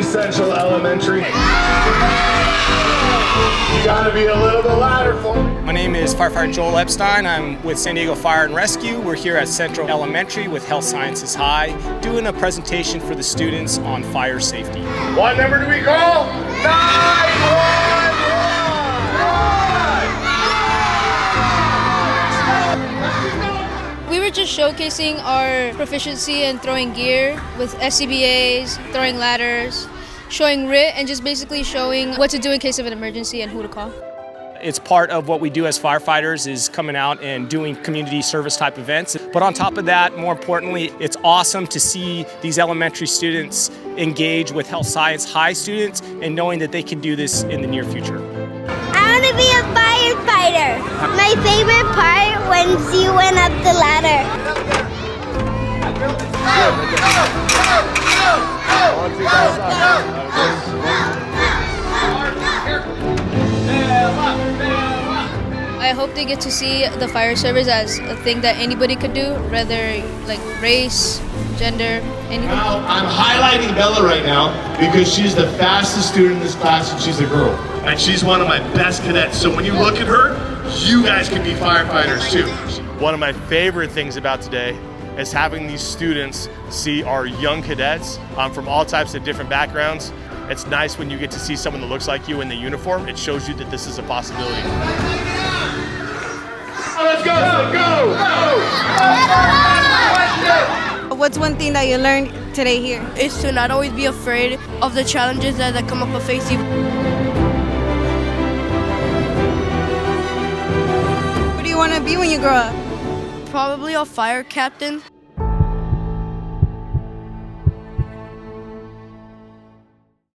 Central Elementary. You gotta be a little bit louder for me. My name is firefighter Joel Epstein. I'm with San Diego Fire and Rescue. We're here at Central Elementary with Health Sciences High, doing a presentation for the students on fire safety. What number do we call? 911! We were just showcasing our proficiency in throwing gear with SCBAs, throwing ladders, showing RIT, and just basically showing what to do in case of an emergency and who to call. It's part of what we do as firefighters is coming out and doing community service type events. But on top of that, more importantly, it's awesome to see these elementary students engage with health science high students and knowing that they can do this in the near future. I want to be a firefighter. My favorite part when she went up the ladder. I hope they get to see the fire service as a thing that anybody could do, whether like race, gender, anything. Now, I'm highlighting Bella right now because she's the fastest student in this class and she's a girl. And she's one of my best cadets. So when you look at her, you guys can be firefighters too. One of my favorite things about today is having these students see our young cadets from all types of different backgrounds. It's nice when you get to see someone that looks like you in the uniform. It shows you that this is a possibility. Let's go, go, go! What's one thing that you learned today here? Is to not always be afraid of the challenges that come up face you. What do you want to be when you grow up? Probably a fire captain.